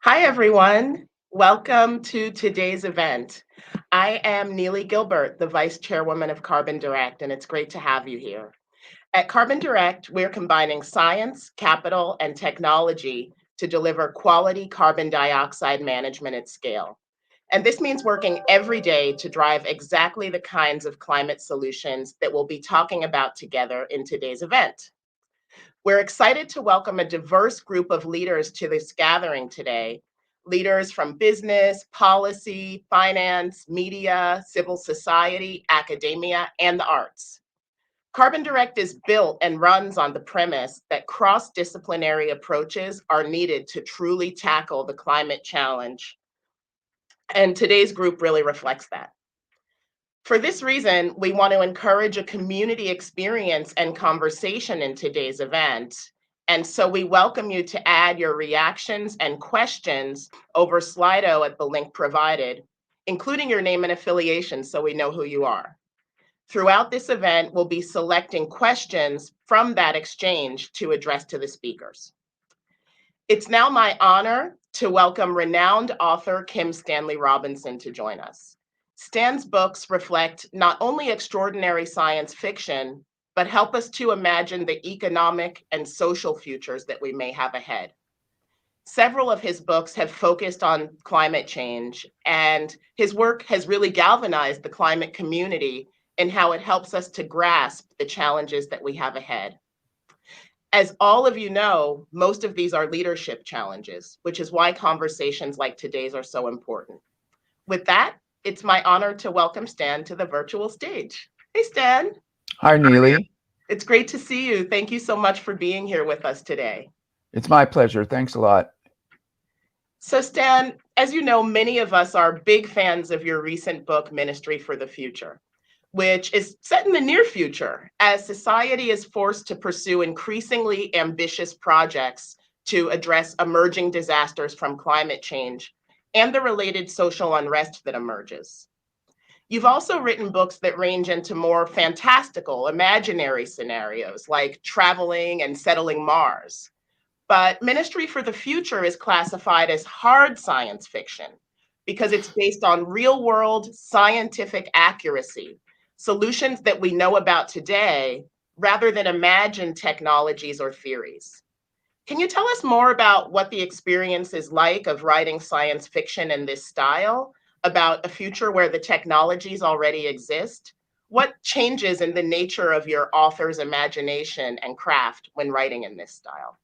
Hi, everyone. Welcome to today's event. I am Nili Gilbert, the Vice Chairwoman of Carbon Direct, and it's great to have you here. At Carbon Direct, we're combining science, capital, and technology to deliver quality carbon dioxide management at scale. And this means working every day to drive exactly the kinds of climate solutions that we'll be talking about together in today's event. We're excited to welcome a diverse group of leaders to this gathering today. Leaders from business, policy, finance, media, civil society, academia, and the arts. Carbon Direct is built and runs on the premise that cross-disciplinary approaches are needed to truly tackle the climate challenge. And today's group really reflects that. For this reason, we want to encourage a community experience and conversation in today's event. And so we welcome you to add your reactions and questions over Slido at the link provided, including your name and affiliation so we know who you are. Throughout this event, we'll be selecting questions from that exchange to address to the speakers. It's now my honor to welcome renowned author Kim Stanley Robinson to join us. Stan's books reflect not only extraordinary science fiction, but help us to imagine the economic and social futures that we may have ahead. Several of his books have focused on climate change, and his work has really galvanized the climate community in how it helps us to grasp the challenges that we have ahead. As all of you know, most of these are leadership challenges, which is why conversations like today's are so important. With that, it's my honor to welcome Stan to the virtual stage. Hey, Stan. Hi, Nili. It's great to see you. Thank you so much for being here with us today. It's my pleasure. Thanks a lot. So, Stan, as you know, many of us are big fans of your recent book, Ministry for the Future, which is set in the near future as society is forced to pursue increasingly ambitious projects to address emerging disasters from climate change and the related social unrest that emerges. You've also written books that range into more fantastical, imaginary scenarios like traveling and settling Mars. But Ministry for the Future is classified as hard science fiction because it's based on real world scientific accuracy, solutions that we know about today, rather than imagined technologies or theories. Can you tell us more about what the experience is like of writing science fiction in this style, about a future where the technologies already exist? What changes in the nature of your author's imagination and craft when writing in this style?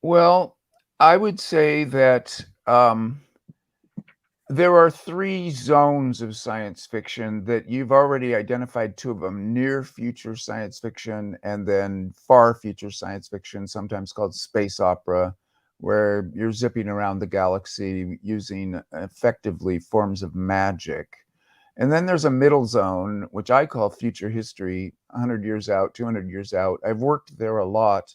Well, I would say that there are three zones of science fiction that you've already identified two of them: near future science fiction and then far future science fiction, sometimes called space opera, where you're zipping around the galaxy using effectively forms of magic. And then there's a middle zone, which I call future history, 100 years out, 200 years out. I've worked there a lot.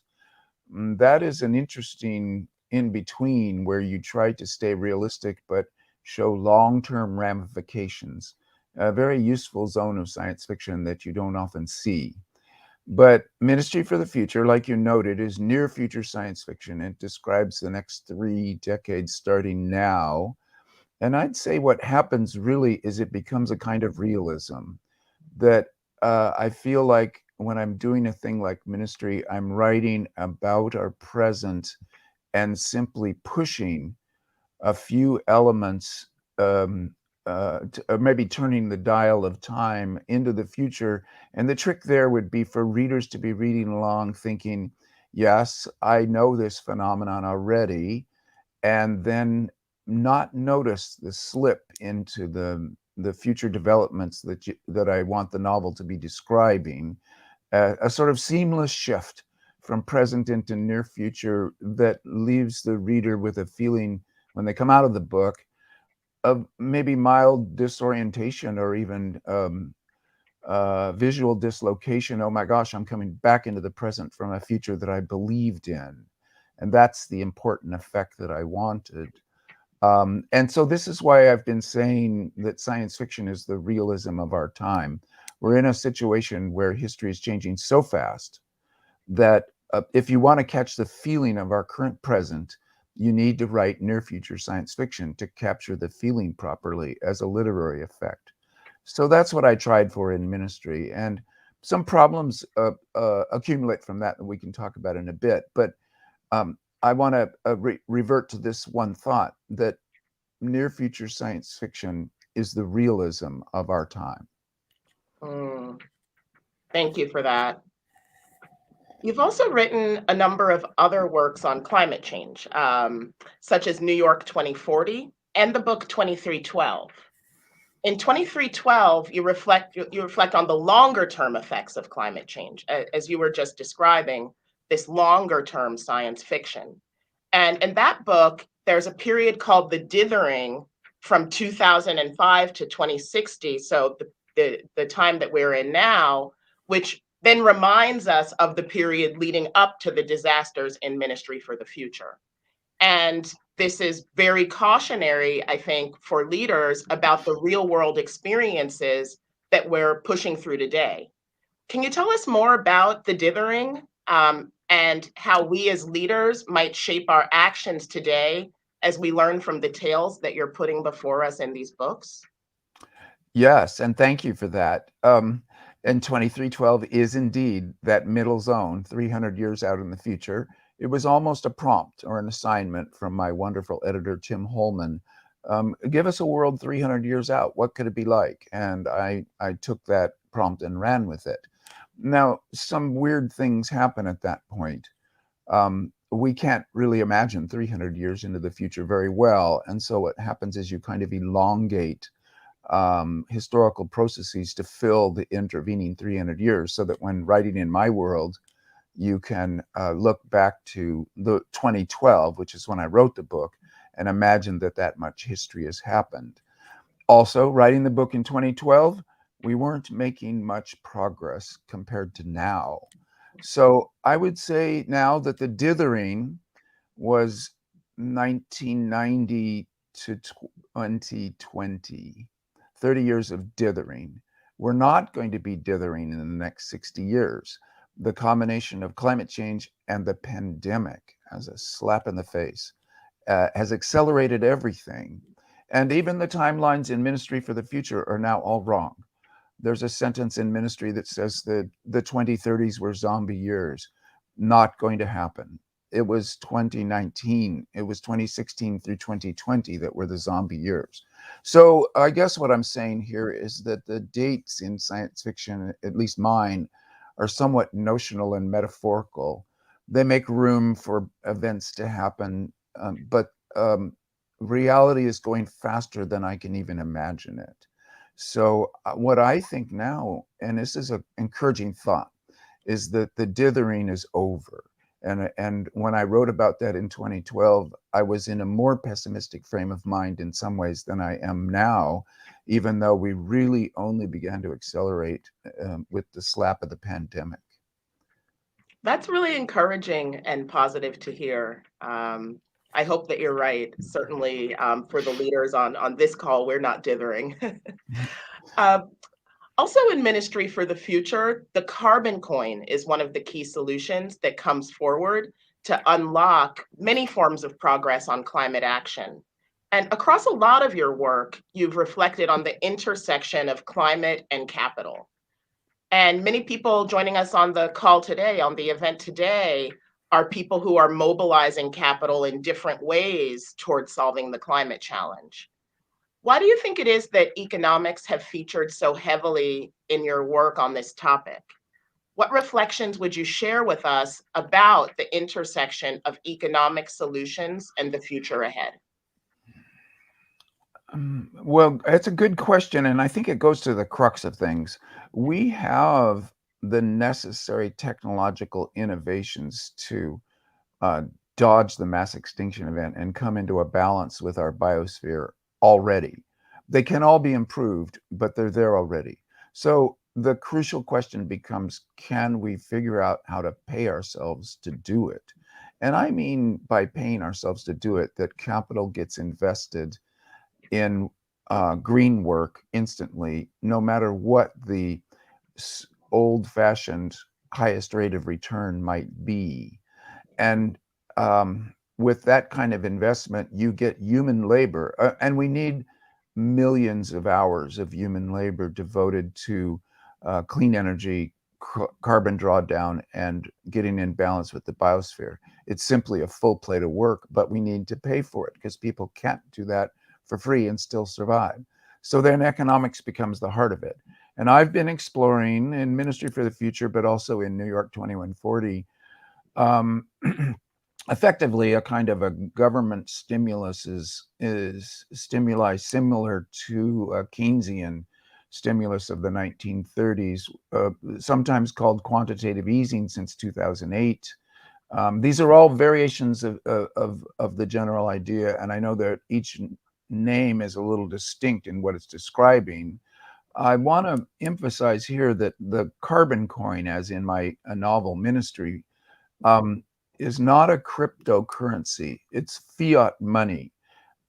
That is an interesting in between where you try to stay realistic but show long-term ramifications. A very useful zone of science fiction that you don't often see. But Ministry for the Future, like you noted, is near future science fiction. It describes the next 3 decades starting now. And I'd say what happens really is it becomes a kind of realism that I feel like when I'm doing a thing like Ministry, I'm writing about our present and simply pushing a few elements, maybe turning the dial of time into the future. And the trick there would be for readers to be reading along thinking, yes, I know this phenomenon already, and then not notice the slip into the future developments that I want the novel to be describing, a sort of seamless shift from present into near future that leaves the reader with a feeling when they come out of the book of maybe mild disorientation or even visual dislocation. Oh my gosh, I'm coming back into the present from a future that I believed in. And that's the important effect that I wanted. And so this is why I've been saying that science fiction is the realism of our time. We're in a situation where history is changing so fast that if you want to catch the feeling of our current present, You need to write near future science fiction to capture the feeling properly as a literary effect. So that's what I tried for in Ministry. And some problems accumulate from that we can talk about in a bit. But I want to revert to this one thought that near future science fiction is the realism of our time. Mm, thank you for that. You've also written a number of other works on climate change, such as New York 2040 and the book 2312. In 2312, you reflect on the longer term effects of climate change, as you were just describing, this longer term science fiction. And in that book, there's a period called the dithering from 2005 to 2060. So the time that we're in now, which then reminds us of the period leading up to the disasters in Ministry for the Future. And this is very cautionary, I think, for leaders about the real world experiences that we're pushing through today. Can you tell us more about the dithering, and how we as leaders might shape our actions today as we learn from the tales that you're putting before us in these books? Yes, and thank you for that. And 2312 is indeed that middle zone, 300 years out in the future. It was almost a prompt or an assignment from my wonderful editor, Tim Holman. Give us a world 300 years out. What could it be like? And I took that prompt and ran with it. Now, some weird things happen at that point. We can't really imagine 300 years into the future very well. And so what happens is you kind of elongate historical processes to fill the intervening 300 years so that when writing in my world, you can look back to the 2012, which is when I wrote the book, and imagine that that much history has happened. Also, writing the book in 2012, we weren't making much progress compared to now. So I would say now that the dithering was 1990 to 2020, 30 years of dithering. We're not going to be dithering in the next 60 years. The combination of climate change and the pandemic as a slap in the face has accelerated everything. And even the timelines in Ministry for the Future are now all wrong. There's a sentence in Ministry that says that the 2030s were zombie years. Not going to happen. It was 2019, it was 2016 through 2020 that were the zombie years. So I guess what I'm saying here is that the dates in science fiction, at least mine, are somewhat notional and metaphorical. They make room for events to happen, but reality is going faster than I can even imagine it. So what I think now, and this is an encouraging thought, is that the dithering is over. And when I wrote about that in 2012, I was in a more pessimistic frame of mind in some ways than I am now, even though we really only began to accelerate with the slap of the pandemic. That's really encouraging and positive to hear. I hope that you're right. Certainly, for the leaders on this call, we're not dithering. Uh, Also in Ministry for the Future, the carbon coin is one of the key solutions that comes forward to unlock many forms of progress on climate action. And across a lot of your work, you've reflected on the intersection of climate and capital. And many people joining us on the call today, on the event today, are people who are mobilizing capital in different ways towards solving the climate challenge. Why do you think it is that economics have featured so heavily in your work on this topic? What reflections would you share with us about the intersection of economic solutions and the future ahead? Well, it's a good question, and I think it goes to the crux of things. We have the necessary technological innovations to uh, dodge the mass extinction event and come into a balance with our biosphere already. They can all be improved, but they're there already. So the crucial question becomes, can we figure out how to pay ourselves to do it? And I mean by paying ourselves to do it, that capital gets invested in green work instantly, no matter what the old-fashioned highest rate of return might be. And with that kind of investment, you get human labor, and we need millions of hours of human labor devoted to clean energy, carbon drawdown, and getting in balance with the biosphere. It's simply a full plate of work, but we need to pay for it because people can't do that for free and still survive. So then economics becomes the heart of it. And I've been exploring in Ministry for the Future, but also in New York 2140, um, effectively a kind of a government stimulus is stimuli similar to a Keynesian stimulus of the 1930s, sometimes called quantitative easing since 2008. These are all variations of the general idea, and I know that each name is a little distinct in what it's describing. I want to emphasize here that the carbon coin, as in my novel Ministry, um, is not a cryptocurrency. It's fiat money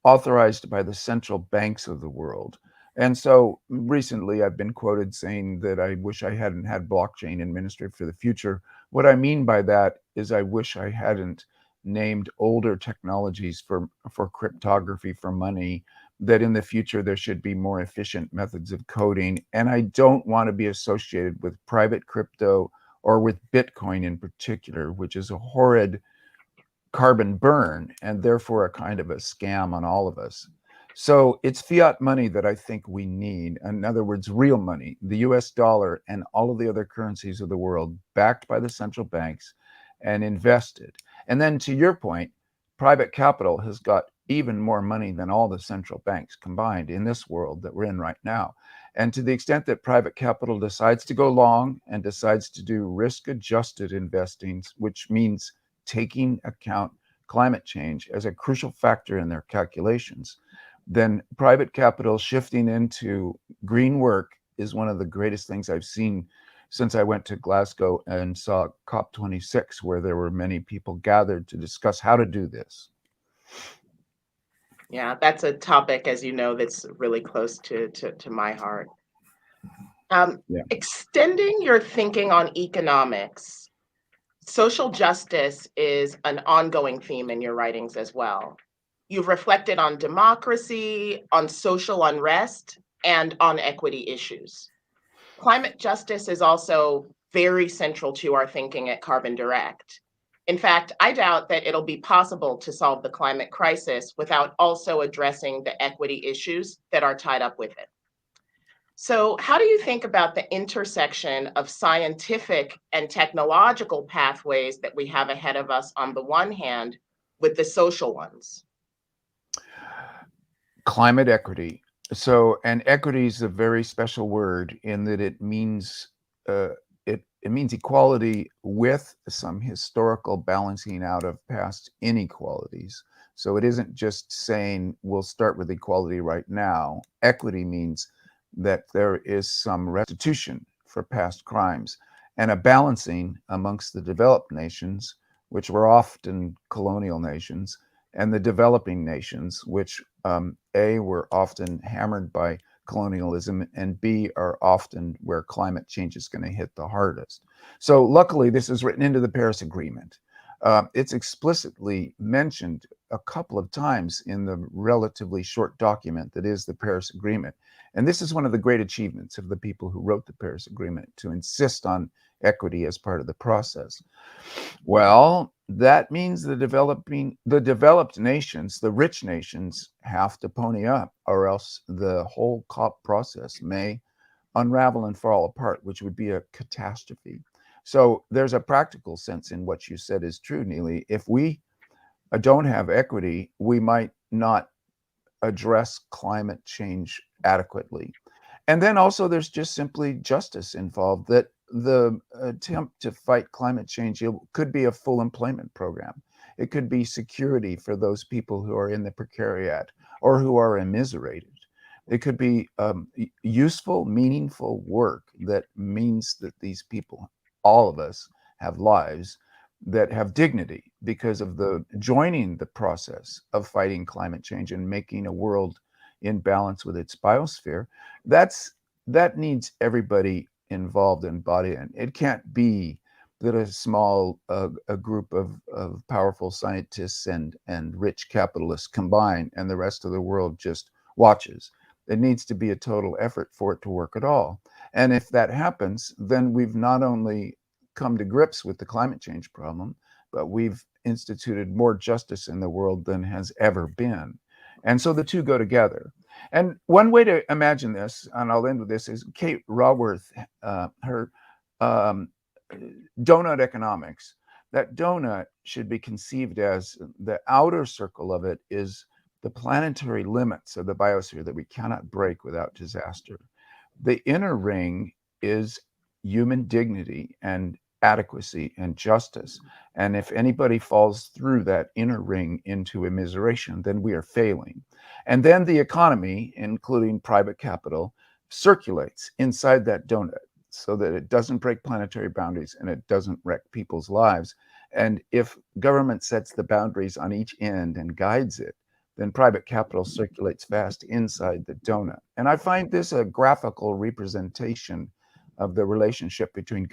authorized by the central banks of the world. And so recently I've been quoted saying that I wish I hadn't had blockchain in Ministry for the Future. What I mean by that is I wish I hadn't named older technologies for cryptography for money, that in the future there should be more efficient methods of coding. And I don't want to be associated with private crypto or with Bitcoin in particular, which is a horrid carbon burn and therefore a kind of a scam on all of us. So it's fiat money that I think we need. In other words, real money, the US dollar and all of the other currencies of the world backed by the central banks and invested. And then to your point, private capital has got even more money than all the central banks combined in this world that we're in right now. And to the extent that private capital decides to go long and decides to do risk adjusted investing, which means taking account climate change as a crucial factor in their calculations, then private capital shifting into green work is one of the greatest things I've seen since I went to Glasgow and saw COP26, where there were many people gathered to discuss how to do this. Yeah, that's a topic, as you know, that's really close to my heart. Yeah. Extending your thinking on economics, social justice is an ongoing theme in your writings as well. You've reflected on democracy, on social unrest, and on equity issues. Climate justice is also very central to our thinking at Carbon Direct. In fact, I doubt that it'll be possible to solve the climate crisis without also addressing the equity issues that are tied up with it. So, how do you think about the intersection of scientific and technological pathways that we have ahead of us on the one hand with the social ones? Climate equity. So, and equity is a very special word in that it means it means equality with some historical balancing out of past inequalities. So it isn't just saying we'll start with equality right now. Equity means that there is some restitution for past crimes and a balancing amongst the developed nations, which were often colonial nations, and the developing nations, which A, were often hammered by colonialism, and B, are often where climate change is going to hit the hardest. So luckily, this is written into the Paris Agreement. It's explicitly mentioned a couple of times in the relatively short document that is the Paris Agreement. And this is one of the great achievements of the people who wrote the Paris Agreement, to insist on equity as part of the process. Well, that means the developed nations, the rich nations, have to pony up, or else the whole COP process may unravel and fall apart, which would be a catastrophe. So there's a practical sense in what you said is true, Nili. If we don't have equity, we might not address climate change adequately. And then also there's just simply justice involved, that the attempt to fight climate change could be a full employment program. It could be security for those people who are in the precariat or who are immiserated. It could be useful, meaningful work that means that these people, all of us, have lives that have dignity because of the joining the process of fighting climate change and making a world in balance with its biosphere. That needs everybody involved and bought in. It can't be that a small a group of powerful scientists and rich capitalists combine, and the rest of the world just watches. It needs to be a total effort for it to work at all. And if that happens, then we've not only come to grips with the climate change problem, but we've instituted more justice in the world than has ever been. And so the two go together. And one way to imagine this, and I'll end with this, is Kate Raworth, her um, donut economics. That donut should be conceived as the outer circle of it is the planetary limits of the biosphere that we cannot break without disaster. The inner ring is human dignity and adequacy and justice. And if anybody falls through that inner ring into immiseration, then we are failing. And then the economy, including private capital, circulates inside that donut so that it doesn't break planetary boundaries and it doesn't wreck people's lives. And if government sets the boundaries on each end and guides it, then private capital circulates fast inside the donut. And I find this a graphical representation of the relationship between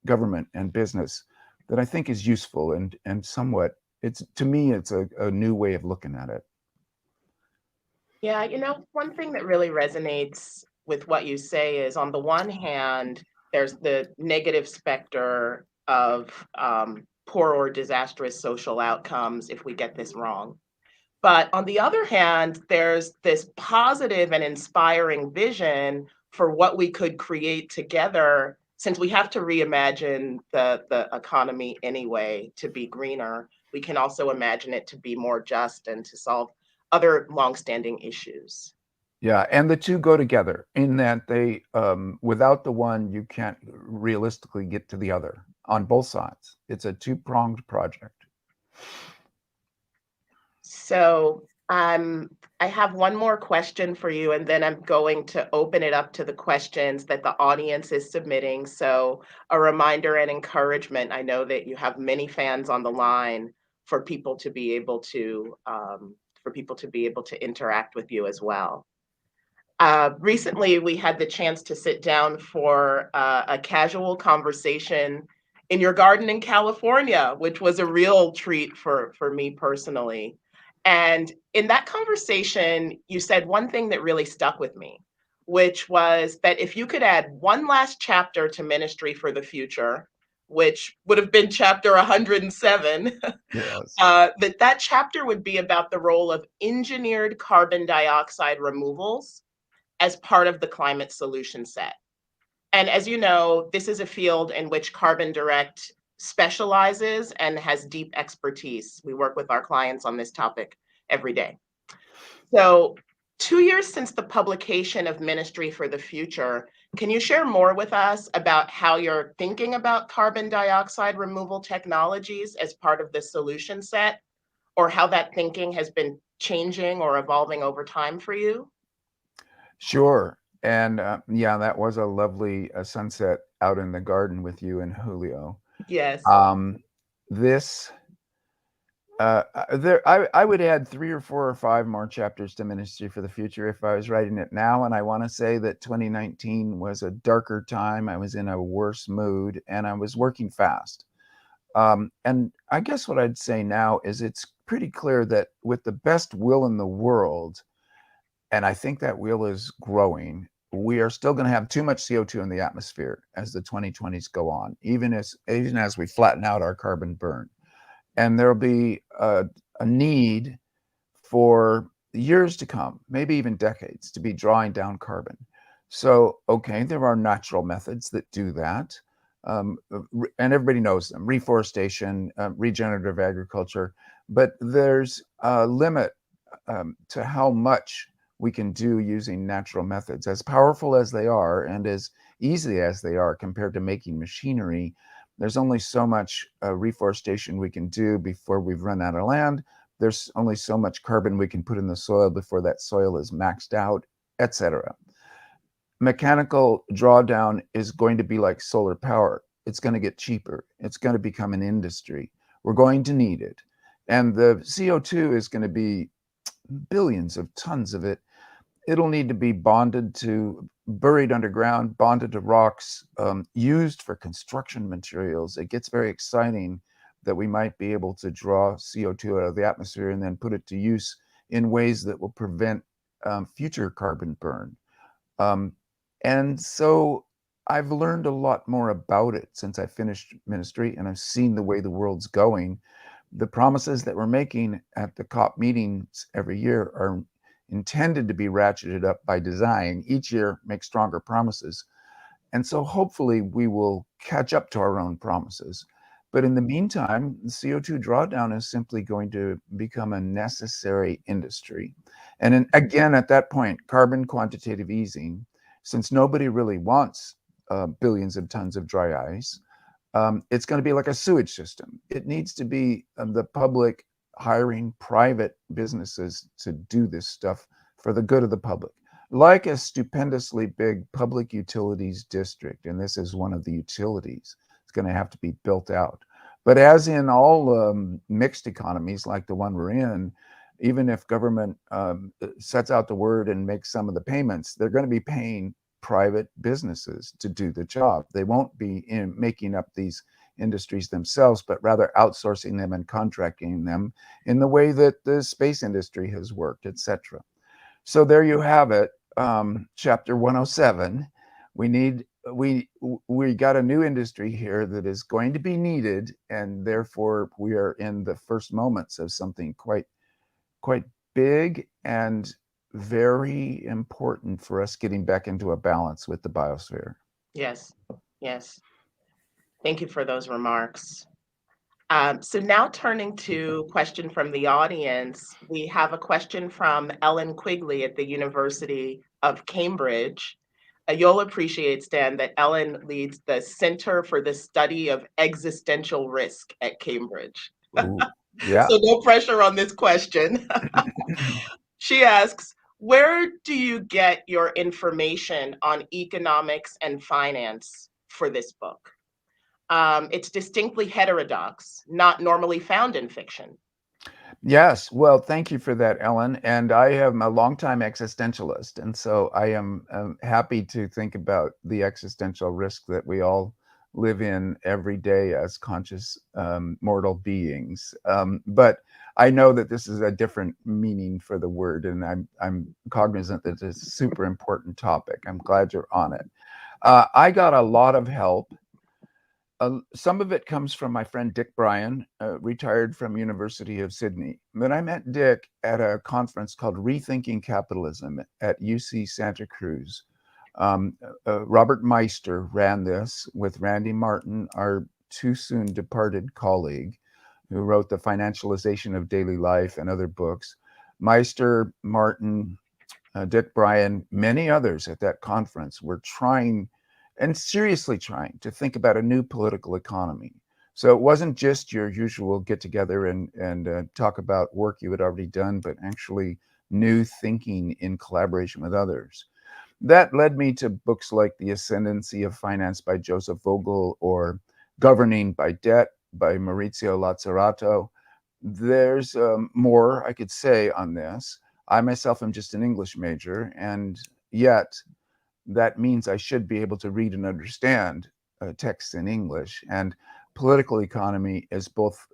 government and business that I think is useful and somewhat, it's, to me, it's a new way of looking at it. Yeah, one thing that really resonates with what you say is, on the one hand, there's the negative specter of poor or disastrous social outcomes if we get this wrong. But on the other hand, there's this positive and inspiring vision for what we could create together, since we have to reimagine the economy anyway to be greener. We can also imagine it to be more just and to solve other longstanding issues. Yeah, and the two go together in that they, without the one, you can't realistically get to the other on both sides. It's a two-pronged project. So I have one more question for you, and then I'm going to open it up to the questions that the audience is submitting. So a reminder and encouragement. I know that you have many fans on the line for people to be able to interact with you as well. Recently, we had the chance to sit down for a casual conversation in your garden in California, which was a real treat for me personally. And in that conversation, you said one thing that really stuck with me, which was that if you could add one last chapter to Ministry for the Future, which would have been chapter 107, Yes. that chapter would be about the role of engineered carbon dioxide removals as part of the climate solution set. And as you know, this is a field in which Carbon Direct specializes and has deep expertise. We work with our clients on this topic every day. So, 2 years since the publication of Ministry for the Future, can you share more with us about how you're thinking about carbon dioxide removal technologies as part of the solution set, or how that thinking has been changing or evolving over time for you? Sure. And yeah, that was a lovely sunset out in the garden with you and Julio. Yes. Um, this I would add 3 or 4 or 5 more chapters to Ministry for the Future if I was writing it now, and I wanna say that 2019 was a darker time. I was in a worse mood, and I was working fast. And I guess what I'd say now is it's pretty clear that with the best will in the world, and I think that will is growing, we are still gonna have too much CO2 in the atmosphere as the 2020s go on, even as we flatten out our carbon burn. And there'll be a need for years to come, maybe even decades, to be drawing down carbon. So, okay, there are natural methods that do that. And everybody knows them: reforestation, regenerative agriculture. But there's a limit to how much we can do using natural methods. As powerful as they are and as easy as they are compared to making machinery, there's only so much reforestation we can do before we've run out of land. There's only so much carbon we can put in the soil before that soil is maxed out, etc. Mechanical drawdown is going to be like solar power. It's going to get cheaper. It's going to become an industry. We're going to need it. And the CO2 is going to be billions of tons of it. It'll need to be bonded to buried underground, bonded to rocks, used for construction materials. It gets very exciting that we might be able to draw CO2 out of the atmosphere and then put it to use in ways that will prevent future carbon burn. And so I've learned a lot more about it since I finished ministry, and I've seen the way the world's going. The promises that we're making at the COP meetings every year are intended to be ratcheted up by design. Each year make stronger promises. And so hopefully we will catch up to our own promises. But in the meantime, the CO2 drawdown is simply going to become a necessary industry. And again, at that point, carbon quantitative easing, since nobody really wants billions of tons of dry ice, it's going to be like a sewage system. It needs to be the public hiring private businesses to do this stuff for the good of the public, like a stupendously big public utilities district. And this is one of the utilities. It's going to have to be built out. But as in all mixed economies like the one we're in, even if government sets out the word and makes some of the payments, they're going to be paying private businesses to do the job. They won't be making up these industries themselves, but rather outsourcing them and contracting them in the way that the space industry has worked, etc. So there you have it, chapter 107. We got a new industry here that is going to be needed, and therefore we are in the first moments of something quite big and very important for us getting back into a balance with the biosphere. Yes, yes. Thank you for those remarks. So now turning to a question from the audience, we have a question from Ellen Quigley at the University of Cambridge. You'll appreciate, Stan, that Ellen leads the Center for the Study of Existential Risk at Cambridge. Ooh, yeah. So no pressure on this question. She asks, where do you get your information on economics and finance for this book? It's distinctly heterodox, not normally found in fiction. Yes. Well, thank you for that, Ellen. And I am a longtime existentialist. And so I am happy to think about the existential risk that we all live in every day as conscious mortal beings. But I know that this is a different meaning for the word, and I'm cognizant that it's a super important topic. I'm glad you're on it. I got a lot of help. Some of it comes from my friend Dick Bryan, retired from University of Sydney. But I met Dick at a conference called Rethinking Capitalism at UC Santa Cruz. Robert Meister ran this with Randy Martin, our too soon departed colleague, who wrote The Financialization of Daily Life and other books. Meister, Martin, Dick Bryan, many others at that conference were trying and seriously trying to think about a new political economy. So it wasn't just your usual get together and talk about work you had already done, but actually new thinking in collaboration with others. That led me to books like The Ascendancy of Finance by Joseph Vogel or Governing by Debt by Maurizio Lazzarato. There's more I could say on this. I myself am just an English major, and yet that means I should be able to read and understand texts in English. And political economy is both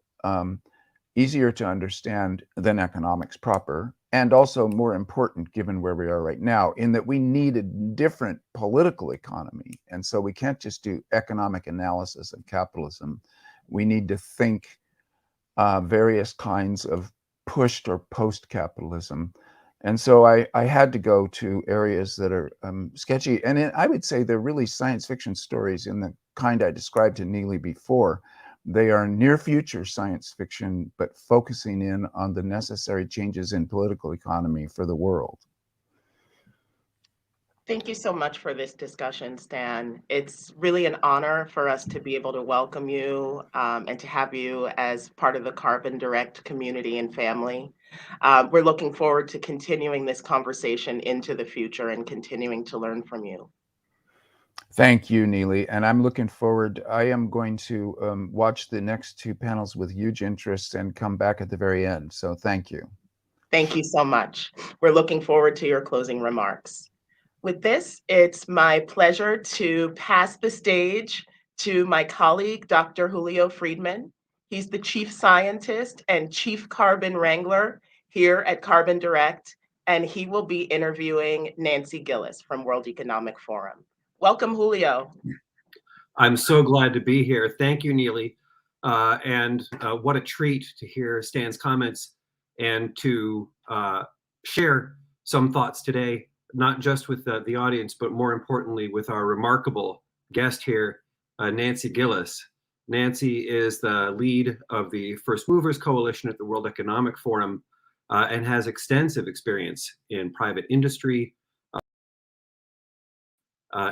easier to understand than economics proper, and also more important given where we are right now, in that we need a different political economy. And so we can't just do economic analysis of capitalism. We need to think various kinds of pushed or post-capitalism. And so I had to go to areas that are sketchy. And I would say they're really science fiction stories in the kind I described to Nili before. They are near future science fiction, but focusing in on the necessary changes in political economy for the world. Thank you so much for this discussion, Stan. It's really an honor for us to be able to welcome you and to have you as part of the Carbon Direct community and family. We're looking forward to continuing this conversation into the future and continuing to learn from you. Thank you, Nili. And I'm looking forward. I am going to watch the next two panels with huge interest and come back at the very end. So thank you. Thank you so much. We're looking forward to your closing remarks. With this, it's my pleasure to pass the stage to my colleague, Dr. Julio Friedmann. He's the Chief Scientist and Chief Carbon Wrangler here at Carbon Direct, and he will be interviewing Nancy Gillis from World Economic Forum. Welcome, Julio. I'm so glad to be here. Thank you, Nili. And what a treat to hear Stan's comments and to share some thoughts today, not just with the audience, but more importantly with our remarkable guest here, Nancy Gillis. Nancy is the lead of the First Movers Coalition at the World Economic Forum and has extensive experience in private industry,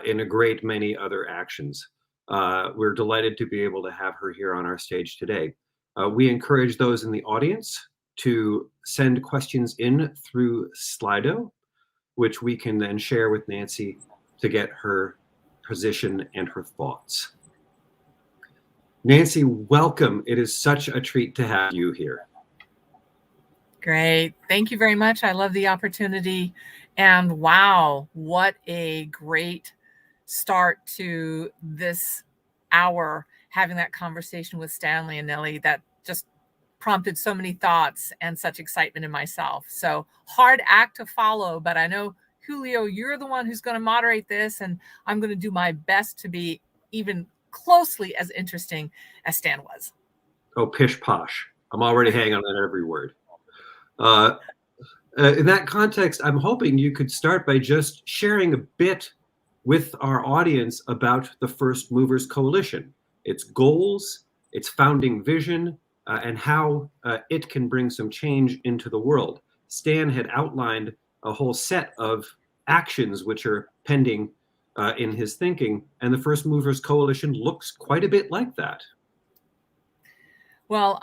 in a great many other actions. We're delighted to be able to have her here on our stage today. We encourage those in the audience to send questions in through Slido, which we can then share with Nancy to get her position and her thoughts. Nancy, welcome. It is such a treat to have you here. Great. Thank you very much. I love the opportunity. And wow, what a great start to this hour, having that conversation with Stanley and Nili that just prompted so many thoughts and such excitement in myself. So hard act to follow, but I know, Julio, you're the one who's going to moderate this, and I'm going to do my best to be even closely as interesting as Stan was. Oh, pish posh. I'm already hanging on every word. In that context, I'm hoping you could start by just sharing a bit with our audience about the First Movers Coalition, its goals, its founding vision, and how it can bring some change into the world. Stan had outlined a whole set of actions which are pending in his thinking, and the First Movers Coalition looks quite a bit like that. Well,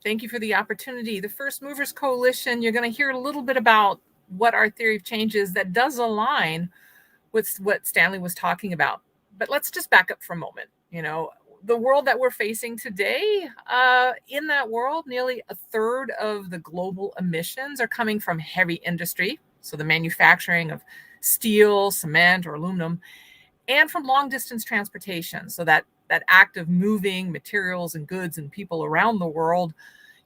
thank you for the opportunity. The First Movers Coalition, you're going to hear a little bit about what our theory of change is that does align with what Stanley was talking about. But let's just back up for a moment. You know, the world that we're facing today, in that world, nearly a third of the global emissions are coming from heavy industry. So the manufacturing of steel, cement, or aluminum, and from long distance transportation. So that act of moving materials and goods and people around the world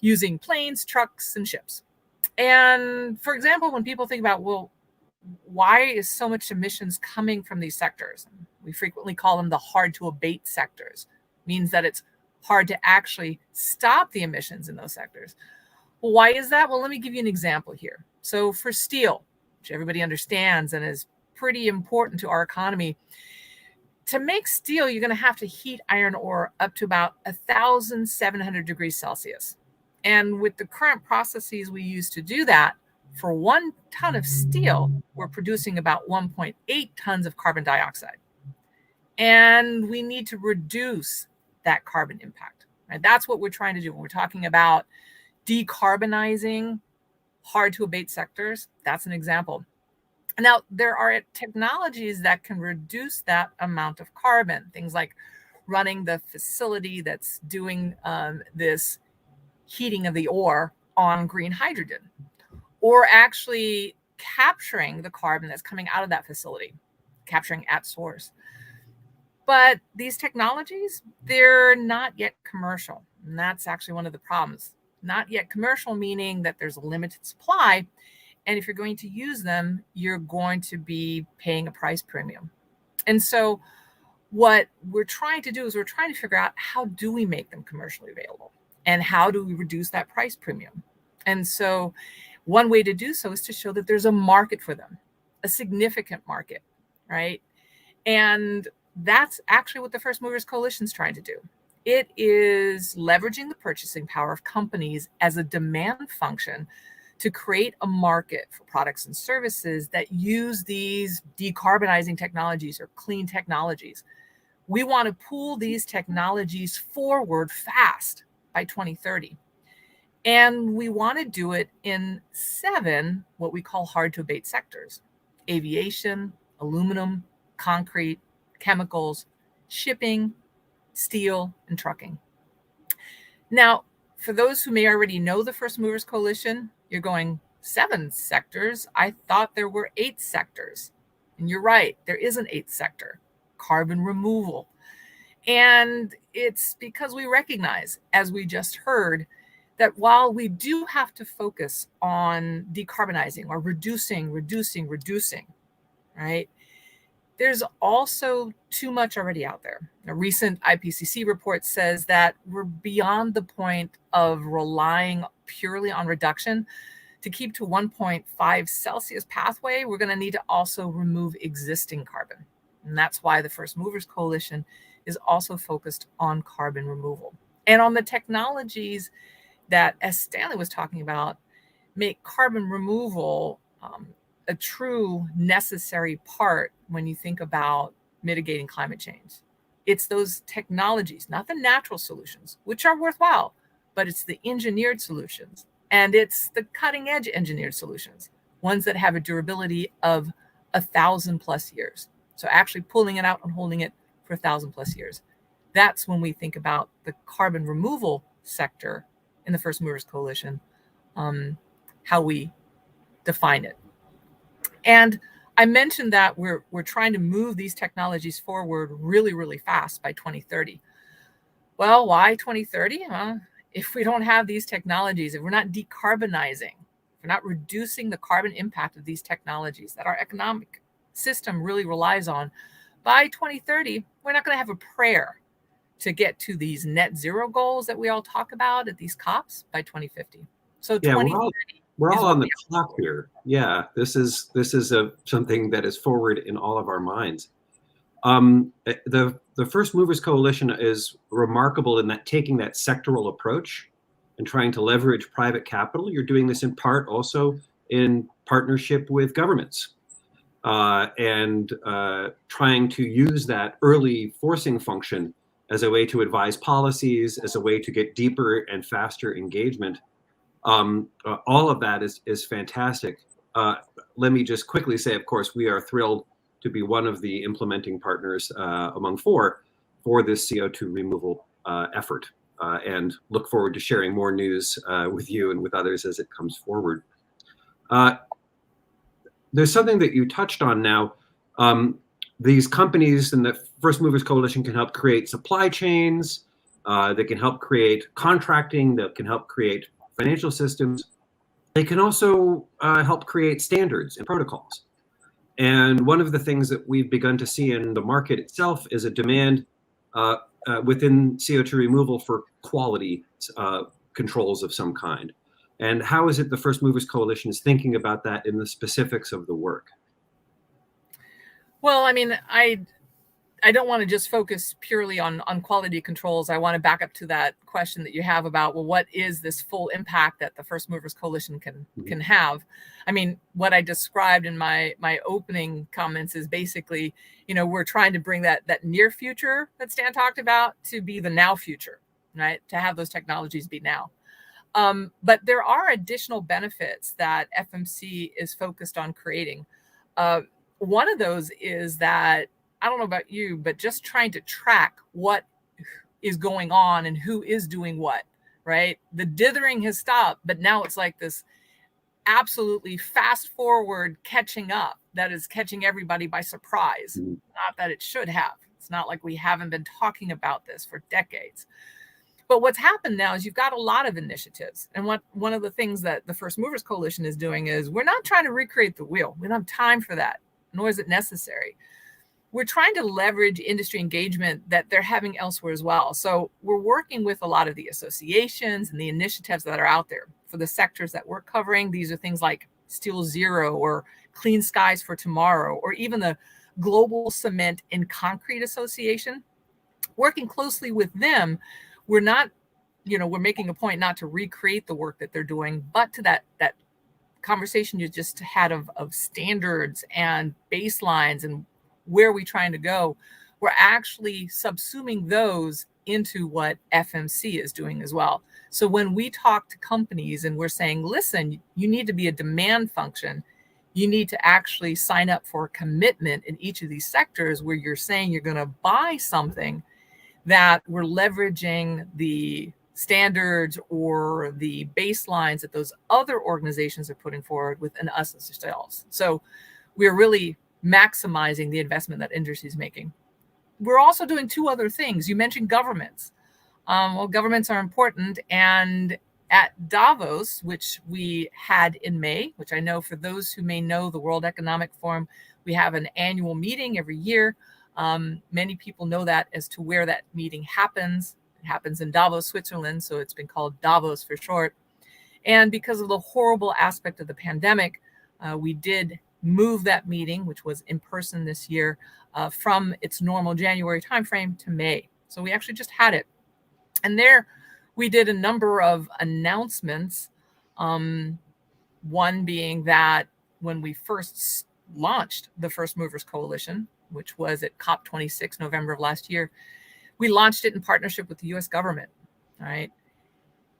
using planes, trucks, and ships. And for example, when people think about, well, why is so much emissions coming from these sectors? We frequently call them the hard to abate sectors. It means that it's hard to actually stop the emissions in those sectors. Well, why is that? Well, let me give you an example here. So for steel, which everybody understands and is pretty important to our economy, to make steel, you're going to have to heat iron ore up to about 1,700 degrees Celsius. And with the current processes we use to do that, for 1 ton of steel, we're producing about 1.8 tons of carbon dioxide. And we need to reduce that carbon impact. Right? That's what we're trying to do when we're talking about decarbonizing hard to abate sectors. That's an example. Now, there are technologies that can reduce that amount of carbon, things like running the facility that's doing this heating of the ore on green hydrogen, or actually capturing the carbon that's coming out of that facility, capturing at source. But these technologies, they're not yet commercial. And that's actually one of the problems. Not yet commercial, meaning that there's a limited supply. And if you're going to use them, you're going to be paying a price premium. And so what we're trying to do is we're trying to figure out, how do we make them commercially available? And how do we reduce that price premium? And so one way to do so is to show that there's a market for them, a significant market, right? And that's actually what the First Movers Coalition is trying to do. It is leveraging the purchasing power of companies as a demand function to create a market for products and services that use these decarbonizing technologies or clean technologies. We want to pull these technologies forward fast by 2030. And we want to do it in 7 what we call hard to abate sectors: aviation, aluminum, concrete, chemicals, shipping, steel, and trucking. Now, for those who may already know the First Movers Coalition, you're going, 7 sectors? I thought there were 8 sectors. And you're right, there is an eighth sector, carbon removal. And it's because we recognize, as we just heard, that while we do have to focus on decarbonizing or reducing, right? There's also too much already out there. A recent IPCC report says that we're beyond the point of relying purely on reduction. To keep to 1.5 Celsius pathway, we're going to need to also remove existing carbon. And that's why the First Movers Coalition is also focused on carbon removal and on the technologies that, as Stanley was talking about, make carbon removal a true necessary part when you think about mitigating climate change. It's those technologies, not the natural solutions, which are worthwhile, but it's the engineered solutions. And it's the cutting edge engineered solutions, ones that have a durability of 1,000+ years. So actually pulling it out and holding it for 1,000+ years. That's when we think about the carbon removal sector in the First Movers Coalition, how we define it. And I mentioned that we're trying to move these technologies forward really, really fast by 2030. Well, why 2030? If we don't have these technologies, if we're not decarbonizing, if we're not reducing the carbon impact of these technologies that our economic system really relies on, by 2030, we're not going to have a prayer to get to these net zero goals that we all talk about at these COPs by 2050. So Yeah, 2030. we're all on the clock here. Yeah, this is something that is forward in all of our minds. The First Movers Coalition is remarkable in that taking that sectoral approach and trying to leverage private capital. You're doing this in part also in partnership with governments and trying to use that early forcing function as a way to advise policies, as a way to get deeper and faster engagement. All of that is fantastic. Let me just quickly say, of course, we are thrilled to be one of the implementing partners among four for this CO2 removal effort, and look forward to sharing more news with you and with others as it comes forward. There's something that you touched on now. These companies and the First Movers Coalition can help create supply chains, they can help create contracting, that can help create financial systems. They can also help create standards and protocols. And one of the things that we've begun to see in the market itself is a demand within CO2 removal for quality controls of some kind. And how is it the First Movers Coalition is thinking about that in the specifics of the work? Well, I mean, I don't want to just focus purely on quality controls. I want to back up to that question that you have about, well, what is this full impact that the First Movers Coalition can have? I mean, what I described in my opening comments is basically, we're trying to bring that near future that Stan talked about to be the now future, right? To have those technologies be now. But there are additional benefits that FMC is focused on creating. One of those is that, I don't know about you, but just trying to track what is going on and who is doing what, right? The dithering has stopped, but now it's like this absolutely fast forward catching up that is catching everybody by surprise. Not that it should have. It's not like we haven't been talking about this for decades. But what's happened now is you've got a lot of initiatives. And one of the things that the First Movers Coalition is doing is we're not trying to recreate the wheel. We don't have time for that, nor is it necessary. We're trying to leverage industry engagement that they're having elsewhere as well. So we're working with a lot of the associations and the initiatives that are out there for the sectors that we're covering. These are things like Steel Zero or Clean Skies for Tomorrow, or even the Global Cement and Concrete Association. Working closely with them, we're not, we're making a point not to recreate the work that they're doing, but to that conversation you just had of standards and baselines and where are we trying to go, we're actually subsuming those into what FMC is doing as well. So when we talk to companies and we're saying, listen, you need to be a demand function, you need to actually sign up for a commitment in each of these sectors where you're saying you're going to buy something that we're leveraging the standards or the baselines that those other organizations are putting forward within us as ourselves. So we're really maximizing the investment that industry is making. We're also doing two other things. You mentioned governments. Well, governments are important. And at Davos, which we had in May, which I know for those who may know the World Economic Forum, we have an annual meeting every year. Many people know that as to where that meeting happens. It happens in Davos, Switzerland, so it's been called Davos for short. And because of the horrible aspect of the pandemic, we did move that meeting, which was in person this year, from its normal January timeframe to May. So we actually just had it. And there we did a number of announcements. One being that when we first launched the First Movers Coalition, which was at COP26 November of last year, we launched it in partnership with the US government, right?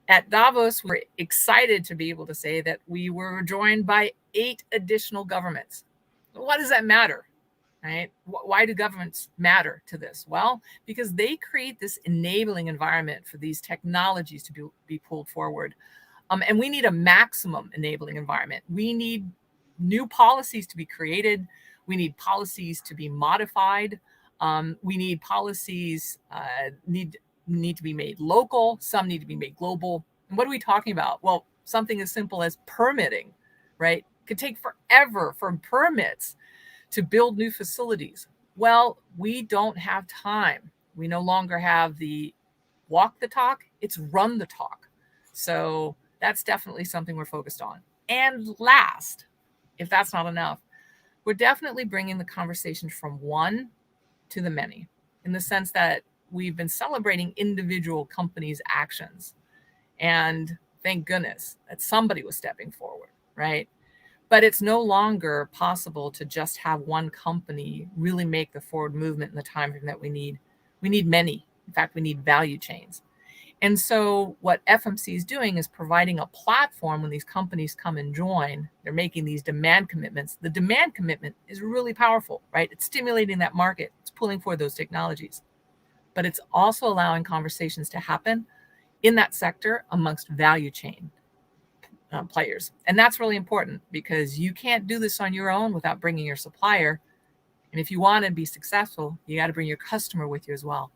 At Davos, we're excited to be able to say that we were joined by 8 additional governments. What does that matter, right? Why do governments matter to this? Well, because they create this enabling environment for these technologies to be pulled forward. And we need a maximum enabling environment. We need new policies to be created. We need policies to be modified. We need policies need to be made local. Some need to be made global. And what are we talking about? Well, something as simple as permitting, right? It could take forever for permits to build new facilities. Well, we don't have time. We no longer have the walk the talk, it's run the talk. So that's definitely something we're focused on. And last, if that's not enough, we're definitely bringing the conversation from one to the many, in the sense that we've been celebrating individual companies' actions. And thank goodness that somebody was stepping forward, right? But it's no longer possible to just have one company really make the forward movement in the time frame that we need. We need many. In fact, we need value chains. And so what FMC is doing is providing a platform when these companies come and join. They're making these demand commitments. The demand commitment is really powerful, right? It's stimulating that market. It's pulling forward those technologies. But it's also allowing conversations to happen in that sector amongst value chain players. And that's really important, because you can't do this on your own without bringing your supplier. And if you want to be successful, you got to bring your customer with you as well.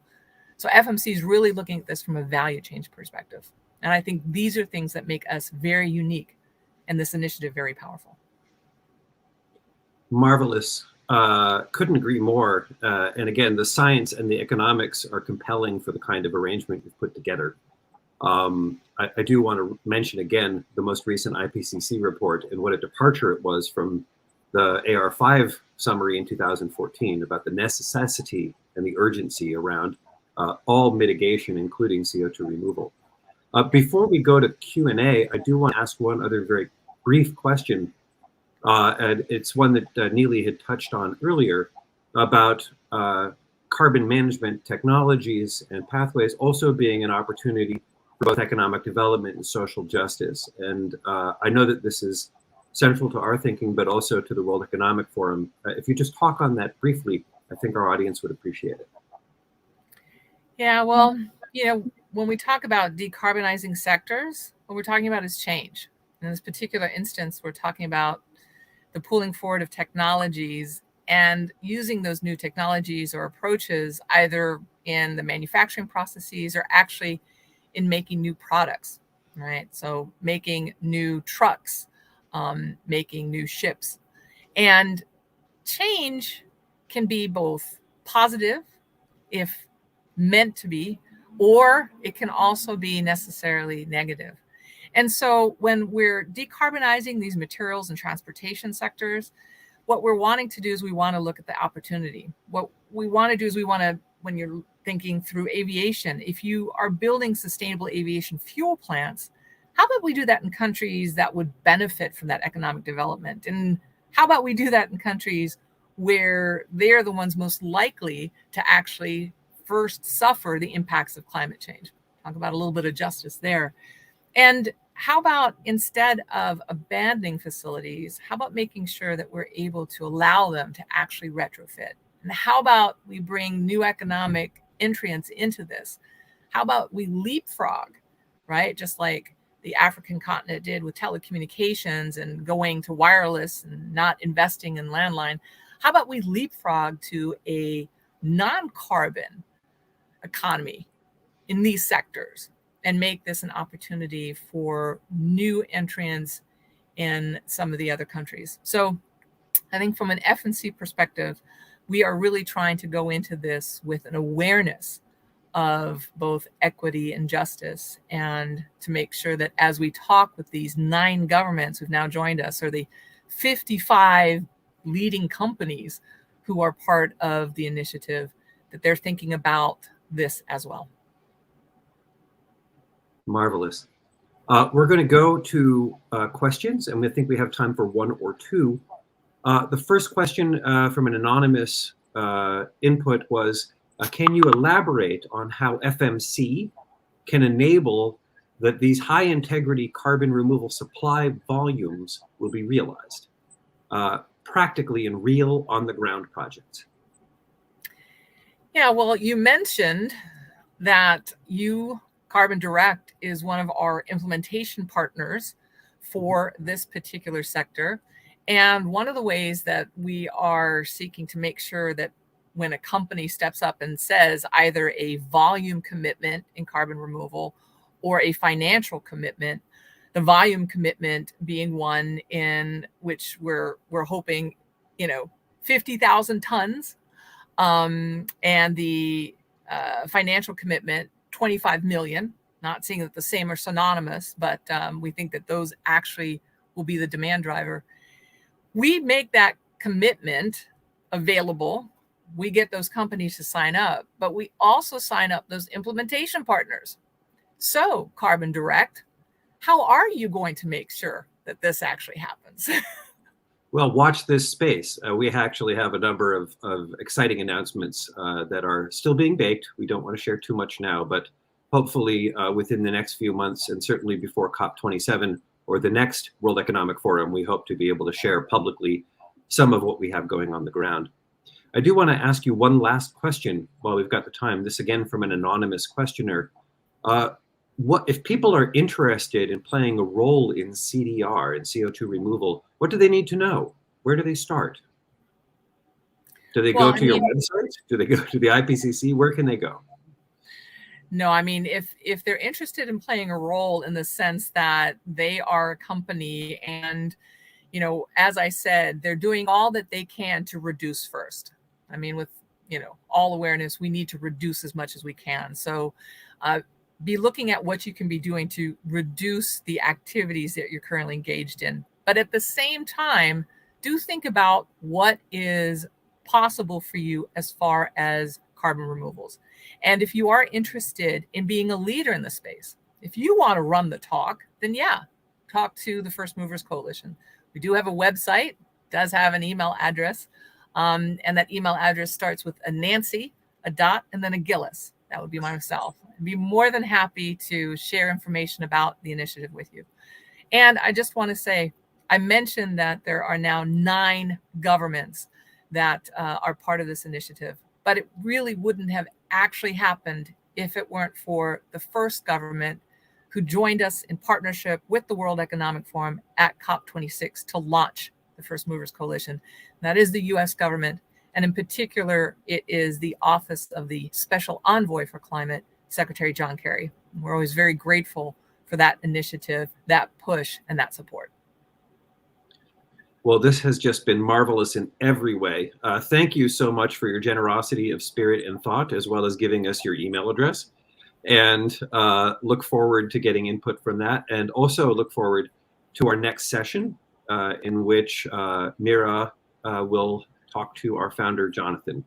So FMC is really looking at this from a value chain perspective. And I think these are things that make us very unique and this initiative very powerful. Marvelous. Couldn't agree more. And again, the science and the economics are compelling for the kind of arrangement you've put together. I do want to mention again the most recent IPCC report and what a departure it was from the AR5 summary in 2014 about the necessity and the urgency around all mitigation, including CO2 removal. Before we go to Q&A, I do want to ask one other very brief question. And it's one that Nili had touched on earlier about carbon management technologies and pathways also being an opportunity for both economic development and social justice. And I know that this is central to our thinking, but also to the World Economic Forum. If you just talk on that briefly, I think our audience would appreciate it. Yeah, well, when we talk about decarbonizing sectors, what we're talking about is change. In this particular instance, we're talking about the pulling forward of technologies and using those new technologies or approaches either in the manufacturing processes or actually in making new products, right? So making new trucks, making new ships. And change can be both positive, if meant to be, or it can also be necessarily negative. And so when we're decarbonizing these materials and transportation sectors, what we're wanting to do is we want to look at the opportunity. What we want to do is we want to, when you're thinking through aviation, if you are building sustainable aviation fuel plants, how about we do that in countries that would benefit from that economic development? And how about we do that in countries where they're the ones most likely to actually first suffer the impacts of climate change? Talk about a little bit of justice there. And how about, instead of abandoning facilities, how about making sure that we're able to allow them to actually retrofit? And how about we bring new economic entrants into this? How about we leapfrog, right? Just like the African continent did with telecommunications and going to wireless and not investing in landline. how about we leapfrog to a non-carbon economy in these sectors and make this an opportunity for new entrants in some of the other countries. So I think from an F&C perspective, we are really trying to go into this with an awareness of both equity and justice, and to make sure that as we talk with these 9 governments who've now joined us, or the 55 leading companies who are part of the initiative, that they're thinking about this as well. Marvelous. We're going to go to questions, and I think we have time for 1 or 2. The first question from an anonymous input was, can you elaborate on how FMC can enable that these high integrity carbon removal supply volumes will be realized practically in real on the ground projects? Yeah, well, you mentioned that Carbon Direct is one of our implementation partners for this particular sector. And one of the ways that we are seeking to make sure that when a company steps up and says either a volume commitment in carbon removal or a financial commitment, the volume commitment being one in which we're hoping, 50,000 tons, and the financial commitment, 25 million. Not saying that the same are synonymous, but we think that those actually will be the demand driver. We make that commitment available. We get those companies to sign up, but we also sign up those implementation partners. So, Carbon Direct, how are you going to make sure that this actually happens? Well, watch this space. We actually have a number of exciting announcements that are still being baked. We don't want to share too much now, but hopefully within the next few months, and certainly before COP27 or the next World Economic Forum, we hope to be able to share publicly some of what we have going on the ground. I do want to ask you one last question while we've got the time. This again from an anonymous questioner. What if people are interested in playing a role in CDR and CO2 removal? What do they need to know? Where do they start? Do they go to your website? Do they go to the IPCC? Where can they go? No, I mean, if they're interested in playing a role in the sense that they are a company and, as I said, they're doing all that they can to reduce first. I mean, with, all awareness, we need to reduce as much as we can. So be looking at what you can be doing to reduce the activities that you're currently engaged in. But at the same time, do think about what is possible for you as far as carbon removals. And if you are interested in being a leader in the space, if you want to run the talk, then talk to the First Movers Coalition. We do have a website, does have an email address, and that email address starts with a Nancy, a dot, and then a Gillis. That would be myself. I'd be more than happy to share information about the initiative with you. And I just want to say, I mentioned that there are now 9 governments that are part of this initiative, but it really wouldn't have actually happened if it weren't for the first government who joined us in partnership with the World Economic Forum at COP26 to launch the First Movers Coalition. And that is the US government. And in particular, it is the Office of the Special Envoy for Climate, Secretary John Kerry. We're always very grateful for that initiative, that push, and that support. Well, this has just been marvelous in every way. Thank you so much for your generosity of spirit and thought, as well as giving us your email address. And look forward to getting input from that. And also look forward to our next session in which Mira will talk to our founder, Jonathan.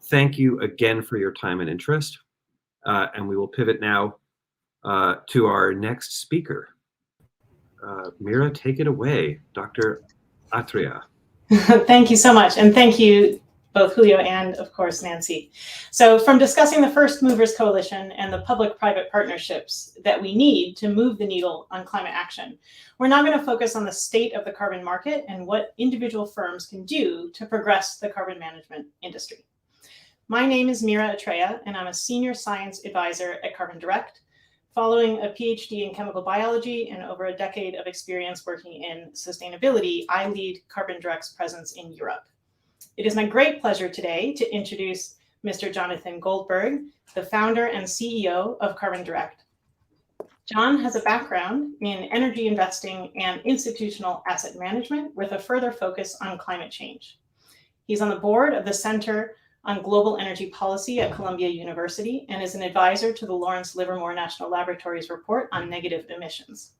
Thank you again for your time and interest. And we will pivot now to our next speaker. Mira, take it away, Dr. Atria. Thank you so much. And thank you, both Julio and, of course, Nancy. So from discussing the First Movers Coalition and the public-private partnerships that we need to move the needle on climate action, we're now going to focus on the state of the carbon market and what individual firms can do to progress the carbon management industry. My name is Mira Atrea, and I'm a senior science advisor at Carbon Direct, following a PhD in chemical biology and over a decade of experience working in sustainability. I lead Carbon Direct's presence in Europe. It is my great pleasure today to introduce Mr. Jonathan Goldberg, the founder and CEO of Carbon Direct. John has a background in energy investing and institutional asset management with a further focus on climate change. He's on the board of the Center on Global Energy Policy at Columbia University and is an advisor to the Lawrence Livermore National Laboratory's report on negative emissions.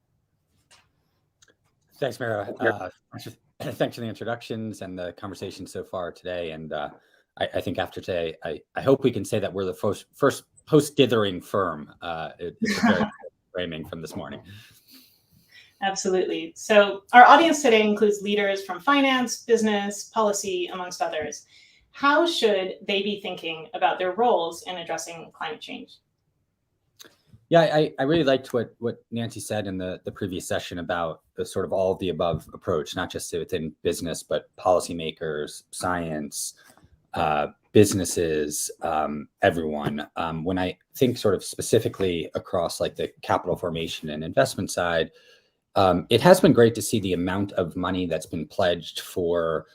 Thanks, Mara. Thanks for the introductions and the conversation so far today. And I think after today, I hope we can say that we're the first post-dithering firm. It's a very framing from this morning. Absolutely. So our audience today includes leaders from finance, business, policy, amongst others. How should they be thinking about their roles in addressing climate change? Yeah, I really liked what Nancy said in the previous session about the sort of all of the above approach, not just within business, but policymakers, science, businesses, everyone. When I think sort of specifically across like the capital formation and investment side, it has been great to see the amount of money that's been pledged for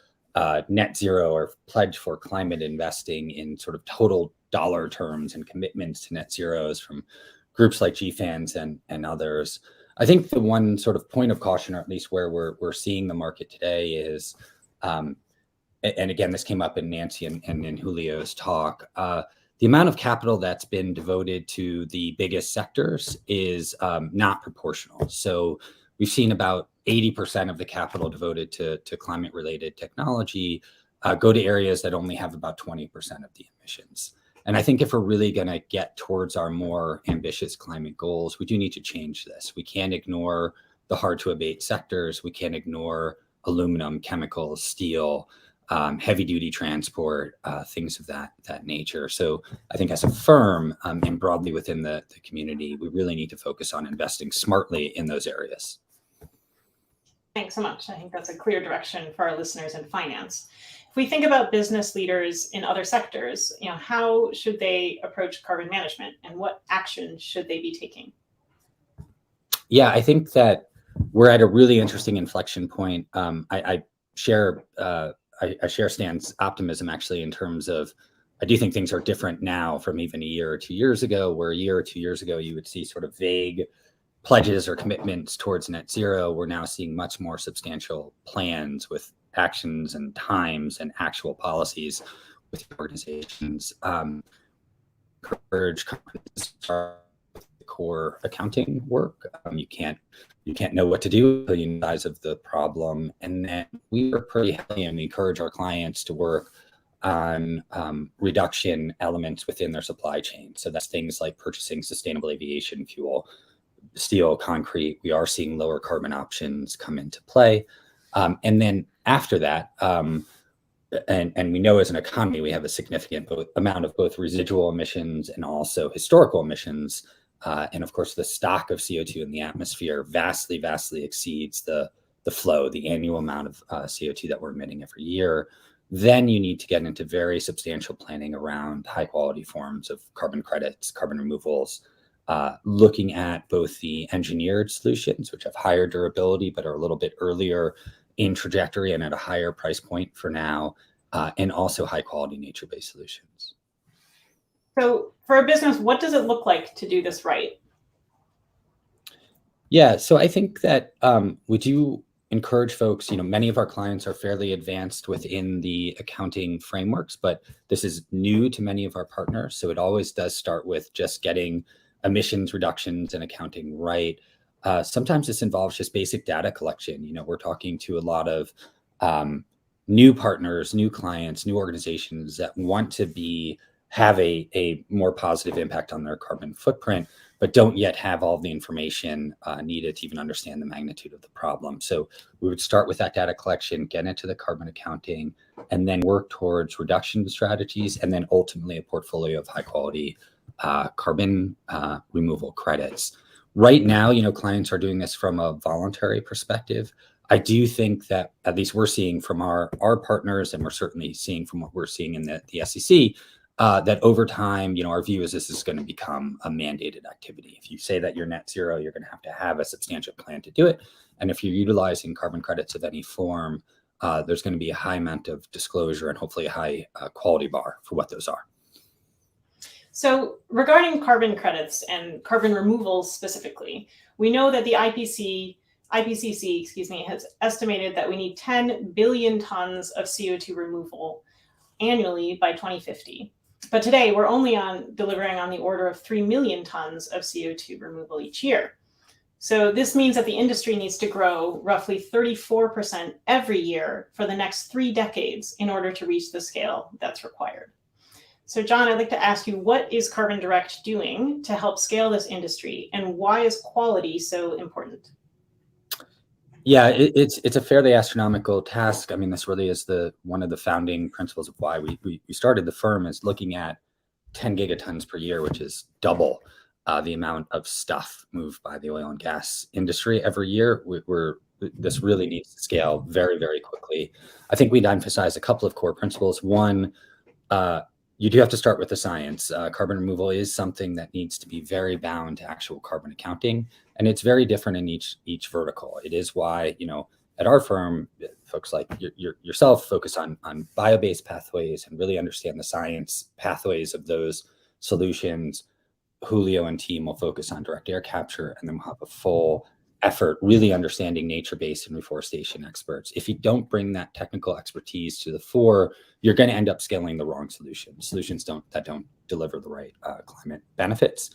net zero or pledged for climate investing in sort of total dollar terms and commitments to net zeros from groups like GFANZ and others. I think the one sort of point of caution, or at least where we're seeing the market today, is, and again, this came up in Nancy and in Julio's talk, the amount of capital that's been devoted to the biggest sectors is not proportional. So we've seen about 80% of the capital devoted to climate-related technology go to areas that only have about 20% of the emissions. And I think if we're really going to get towards our more ambitious climate goals, we do need to change this. We can't ignore the hard-to-abate sectors. We can't ignore aluminum, chemicals, steel, heavy-duty transport, things of that nature. So I think as a firm and broadly within the community, we really need to focus on investing smartly in those areas. Thanks so much. I think that's a clear direction for our listeners in finance. If we think about business leaders in other sectors, how should they approach carbon management and what action should they be taking? Yeah, I think that we're at a really interesting inflection point. I share Stan's optimism actually in terms of, I do think things are different now from even a year or 2 years ago, where a year or 2 years ago, you would see sort of vague pledges or commitments towards net zero. We're now seeing much more substantial plans with actions and times and actual policies with organizations. Encourage companies to start with the core accounting work. You can't know what to do until you know the size of the problem. And then we work pretty heavily and we encourage our clients to work on reduction elements within their supply chain. So that's things like purchasing sustainable aviation fuel, steel, concrete. We are seeing lower carbon options come into play. And then after that, and we know as an economy, we have a significant amount of both residual emissions and also historical emissions. And of course, the stock of CO2 in the atmosphere vastly, vastly exceeds the flow, the annual amount of CO2 that we're emitting every year. Then you need to get into very substantial planning around high quality forms of carbon credits, carbon removals, looking at both the engineered solutions, which have higher durability, but are a little bit earlier in trajectory and at a higher price point for now, and also high quality nature-based solutions. So for a business, what does it look like to do this right? Yeah, so I think that we do encourage folks, many of our clients are fairly advanced within the accounting frameworks, but this is new to many of our partners. So it always does start with just getting emissions reductions and accounting right. Sometimes this involves just basic data collection. We're talking to a lot of new partners, new clients, new organizations that want to have a more positive impact on their carbon footprint, but don't yet have all the information needed to even understand the magnitude of the problem. So we would start with that data collection, get into the carbon accounting, and then work towards reduction strategies, and then ultimately a portfolio of high quality carbon removal credits. Right now, clients are doing this from a voluntary perspective. I do think that at least we're seeing from our partners, and we're certainly seeing from what we're seeing in the SEC, that over time, our view is this is going to become a mandated activity. If you say that you're net zero, you're going to have a substantial plan to do it. And if you're utilizing carbon credits of any form, there's going to be a high amount of disclosure and hopefully a high quality bar for what those are. So regarding carbon credits and carbon removals specifically, we know that the IPCC, has estimated that we need 10 billion tons of CO2 removal annually by 2050. But today we're only delivering on the order of 3 million tons of CO2 removal each year. So this means that the industry needs to grow roughly 34% every year for the next 3 decades in order to reach the scale that's required. So John, I'd like to ask you, what is Carbon Direct doing to help scale this industry, and why is quality so important? Yeah, it's a fairly astronomical task. I mean, this really is one of the founding principles of why we started the firm, is looking at 10 gigatons per year, which is double the amount of stuff moved by the oil and gas industry every year. This really needs to scale very, very quickly. I think we'd emphasize a couple of core principles. One, you do have to start with the science. Carbon removal is something that needs to be very bound to actual carbon accounting, and it's very different in each vertical. It is why, at our firm, folks like yourself focus on bio-based pathways and really understand the science pathways of those solutions. Julio and team will focus on direct air capture, and then we'll have a full effort really understanding nature-based and reforestation experts. If you don't bring that technical expertise to the fore, you're going to end up scaling the wrong solutions that don't deliver the right climate benefits.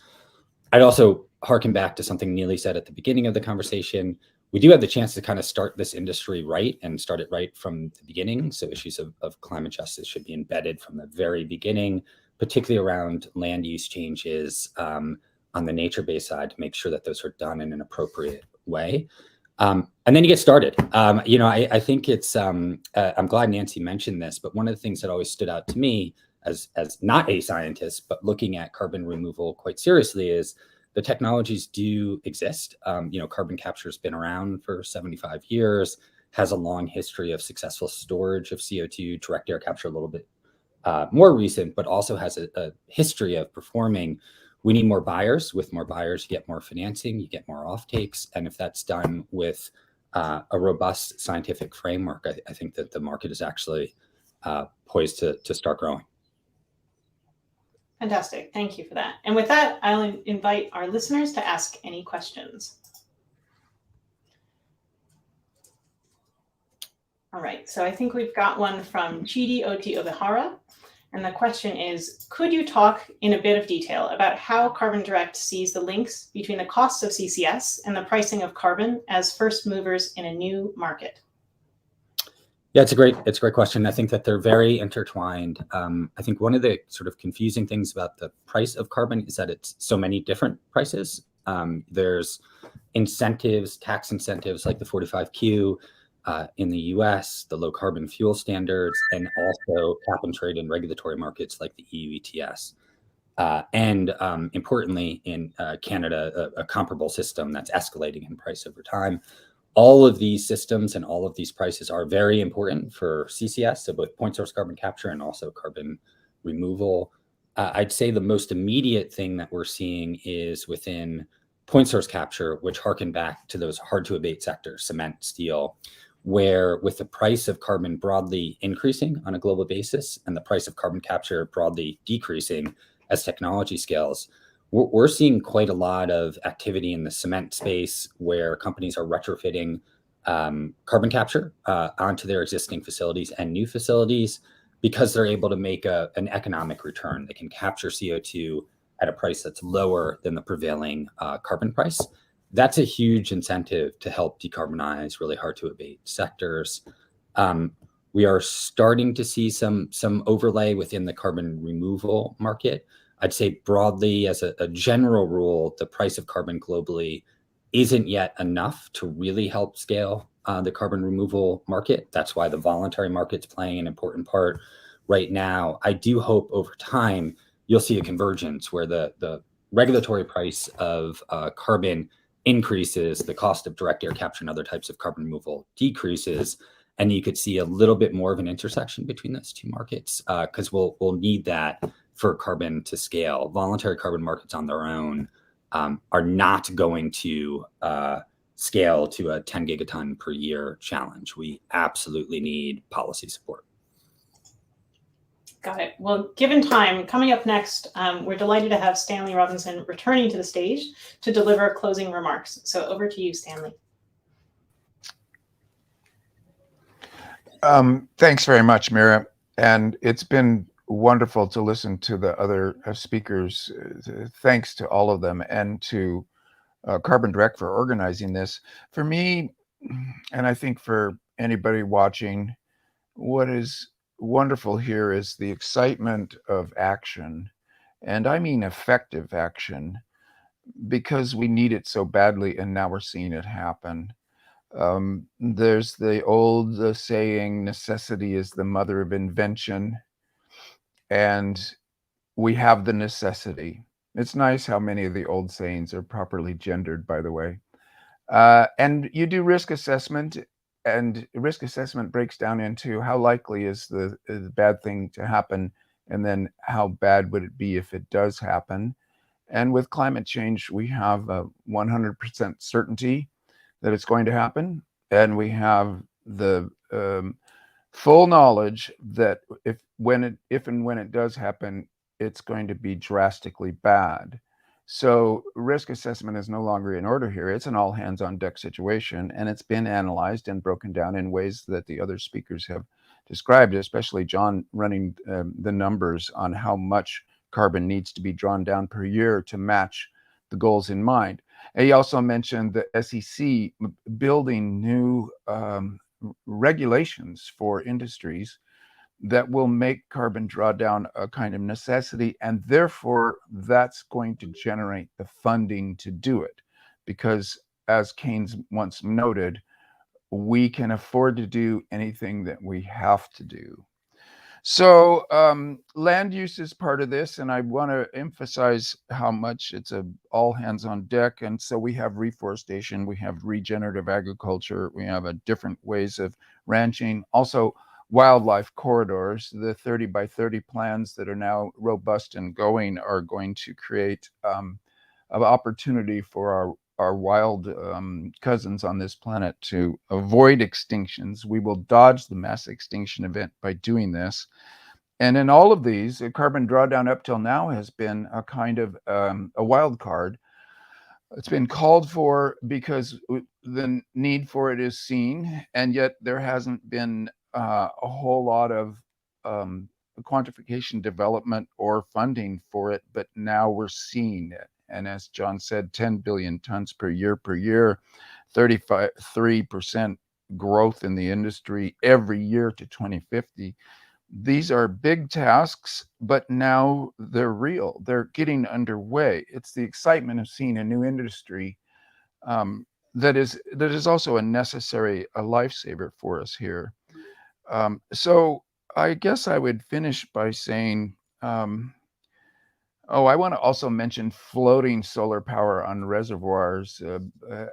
I'd also harken back to something Nili said at the beginning of the conversation. We do have the chance to kind of start this industry right and start it right from the beginning. So issues of climate justice should be embedded from the very beginning, particularly around land use changes on the nature-based side, to make sure that those are done in an appropriate way. And then you get started. I think it's, I'm glad Nancy mentioned this, but one of the things that always stood out to me as not a scientist, but looking at carbon removal quite seriously, is the technologies do exist. Carbon capture has been around for 75 years, has a long history of successful storage of CO2, direct air capture a little bit more recent, but also has a history of performing. We need more buyers. With more buyers, you get more financing, you get more offtakes. And if that's done with a robust scientific framework, I think that the market is actually poised to start growing. Fantastic. Thank you for that. And with that, I'll invite our listeners to ask any questions. All right. So I think we've got one from Chidi Oti Obihara. And the question is, could you talk in a bit of detail about how Carbon Direct sees the links between the costs of CCS and the pricing of carbon as first movers in a new market? Yeah, it's a great question. I think that they're very intertwined. I think one of the sort of confusing things about the price of carbon is that it's so many different prices. There's incentives, tax incentives like the 45Q, in the US, the low carbon fuel standards, and also cap and trade in regulatory markets like the EU ETS. And importantly, in Canada, a comparable system that's escalating in price over time. All of these systems and all of these prices are very important for CCS, so both point source carbon capture and also carbon removal. I'd say the most immediate thing that we're seeing is within point source capture, which harken back to those hard to abate sectors, cement, steel, where with the price of carbon broadly increasing on a global basis and the price of carbon capture broadly decreasing as technology scales, we're seeing quite a lot of activity in the cement space where companies are retrofitting carbon capture onto their existing facilities and new facilities because they're able to make an economic return. They can capture CO2 at a price that's lower than the prevailing carbon price. That's a huge incentive to help decarbonize really hard to abate sectors. We are starting to see some overlay within the carbon removal market. I'd say broadly, as a general rule, the price of carbon globally isn't yet enough to really help scale the carbon removal market. That's why the voluntary market's playing an important part right now. I do hope over time you'll see a convergence where the regulatory price of carbon increases, the cost of direct air capture and other types of carbon removal decreases, and you could see a little bit more of an intersection between those two markets because we'll need that for carbon to scale. Voluntary carbon markets on their own are not going to scale to a 10 gigaton per year challenge. We absolutely need policy support. Got it. Well, given time, coming up next, we're delighted to have Stanley Robinson returning to the stage to deliver closing remarks. So over to you, Stanley. Thanks very much, Mira. And it's been wonderful to listen to the other speakers. Thanks to all of them, and to Carbon Direct for organizing this. For me, and I think for anybody watching, what is wonderful here is the excitement of action. And I mean effective action, because we need it so badly, and now we're seeing it happen. There's the old saying, necessity is the mother of invention. And we have the necessity. It's nice how many of the old sayings are properly gendered, by the way. And you do risk assessment, and risk assessment breaks down into how likely is the bad thing to happen, and then how bad would it be if it does happen. And with climate change, we have a 100% certainty that it's going to happen, and we have the full knowledge that if and when it does happen, it's going to be drastically bad. So risk assessment is no longer in order here. It's an all hands on deck situation, and it's been analyzed and broken down in ways that the other speakers have described, especially John running the numbers on how much carbon needs to be drawn down per year to match the goals in mind. And he also mentioned the SEC building new regulations for industries that will make carbon drawdown a kind of necessity, and therefore that's going to generate the funding to do it, because as Keynes once noted, we can afford to do anything that we have to do. So land use is part of this, and I want to emphasize how much it's a all hands on deck. And so we have reforestation, we have regenerative agriculture, we have a different ways of ranching, also wildlife corridors. The 30 by 30 plans that are now robust and going are going to create an opportunity for our wild cousins on this planet to avoid extinctions. We will dodge the mass extinction event by doing this. And in all of these, carbon drawdown up till now has been a kind of a wild card. It's been called for because the need for it is seen, and yet there hasn't been a whole lot of quantification development or funding for it, but now we're seeing it. And as John said, 10 billion tons per year, 33% growth in the industry every year to 2050. These are big tasks, but now they're real. They're getting underway. It's the excitement of seeing a new industry that is also a necessary, a lifesaver for us here. So I guess I would finish by saying, I want to also mention floating solar power on reservoirs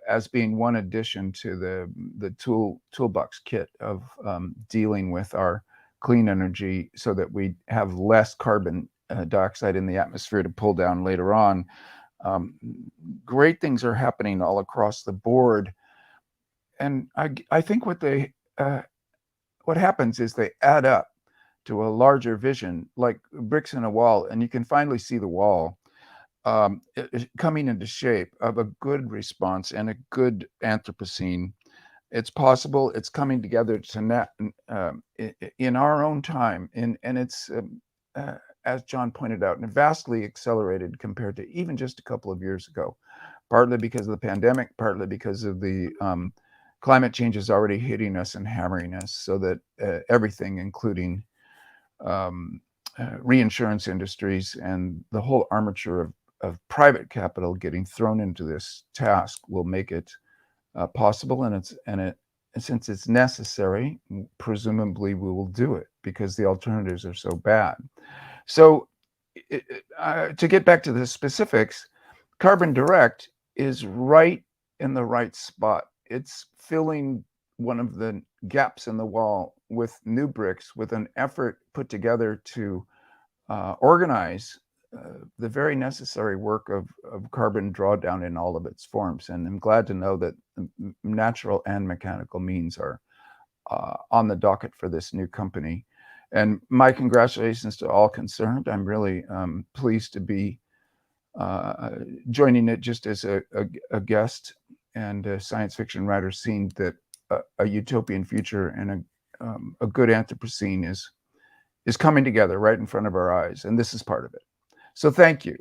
as being one addition to the toolbox kit of dealing with our clean energy, so that we have less carbon dioxide in the atmosphere to pull down later on. Great things are happening all across the board, and I think what happens is they add up to a larger vision, like bricks in a wall, and you can finally see the wall coming into shape of a good response and a good Anthropocene. It's possible. It's coming together to in our own time, and it's as John pointed out, vastly accelerated compared to even just a couple of years ago. Partly because of the pandemic, partly because of the climate change is already hitting us and hammering us, so that everything, including reinsurance industries and the whole armature of private capital getting thrown into this task, will make it possible. And since it's necessary, presumably we will do it, because the alternatives are so bad. So to get back to the specifics, Carbon Direct is right in the right spot. It's filling one of the gaps in the wall with new bricks, with an effort put together to organize the very necessary work of carbon drawdown in all of its forms. And I'm glad to know that natural and mechanical means are on the docket for this new company. And my congratulations to all concerned. I'm really pleased to be joining it just as a guest and a science fiction writer, seeing that a utopian future and a good Anthropocene is coming together right in front of our eyes. And this is part of it. So thank you.